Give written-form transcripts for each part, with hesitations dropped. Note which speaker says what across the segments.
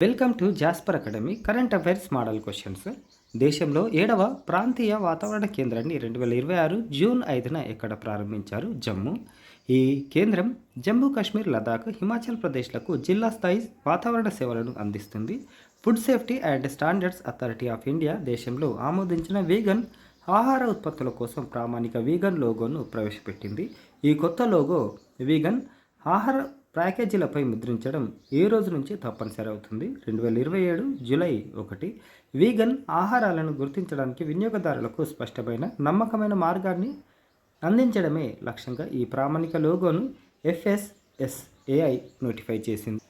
Speaker 1: Welcome to Jasper academy current affairs model questions. దేశంలో 7వ ప్రాంతీయ వాతావరణ కేంద్రాన్ని 2026 జూన్ 5న ఎక్కడ ప్రారంభించారు? జమ్మూ. ఈ కేంద్రం జమ్మూ కాశ్మీర్, లదాఖ్, హిమాచల్ ప్రదేశ్లకు జిల్లా స్థాయి వాతావరణ సేవలను అందిస్తుంది. Food safety and standards authority of India దేశంలో ఆమోదించిన వీగన్ ఆహార ఉత్పత్తుల కోసం ప్రామాణిక వీగన్ లోగోను ప్రవేశపెట్టింది. ఈ కొత్త లోగో వీగన్ ఆహార ప్యాకేజీలపై ముద్రించడం ఏ రోజు నుంచి తప్పనిసరి అవుతుంది? 2027 జూలై 1. వీగన్ ఆహారాలను గుర్తించడానికి వినియోగదారులకు స్పష్టమైన, నమ్మకమైన మార్గాన్ని అందించడమే లక్ష్యంగా ఈ ప్రామాణిక లోగోను FSSAI నోటిఫై చేసింది.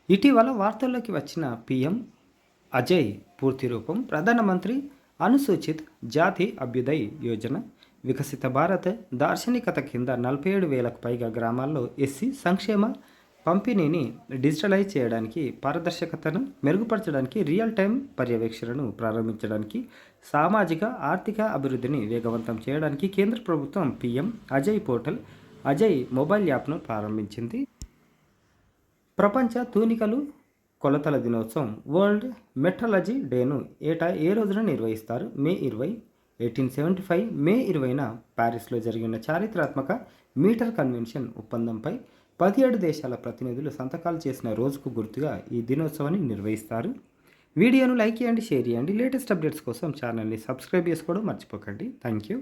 Speaker 1: ఇటీవల వార్తల్లోకి వచ్చిన PM అజయ్ పూర్తి రూపం ప్రధానమంత్రి అనుసూచిత్ జాతి అభ్యుదయ్ యోజన. వికసిత భారత్ దార్శనికత కింద 47,000కు పైగా గ్రామాల్లో ఎస్సీ సంక్షేమ పంపిణీని డిజిటలైజ్ చేయడానికి, పారదర్శకతను మెరుగుపరచడానికి, రియల్ టైం పర్యవేక్షణను ప్రారంభించడానికి, సామాజిక ఆర్థిక అభివృద్ధిని వేగవంతం చేయడానికి కేంద్ర ప్రభుత్వం PM Ajay portal, Ajay mobile యాప్ను ప్రారంభించింది. ప్రపంచ తూనికలు కొలతల దినోత్సవం వరల్డ్ మెట్రాలజీ డేను ఏటా ఏ రోజున నిర్వహిస్తారు? మే 20. 1875 మే 20న ప్యారిస్లో జరిగిన చారిత్రాత్మక మీటర్ కన్వెన్షన్ ఒప్పందంపై 17 దేశాల ప్రతినిధులు సంతకాలు చేసిన రోజుకు గుర్తుగా ఈ దినోత్సవాన్ని నిర్వహిస్తారు. వీడియోను లైక్ చేయండి, షేర్ చేయండి. లేటెస్ట్ అప్డేట్స్ కోసం ఛానల్ని సబ్స్క్రైబ్ చేసుకోవడం మర్చిపోకండి. Thank you.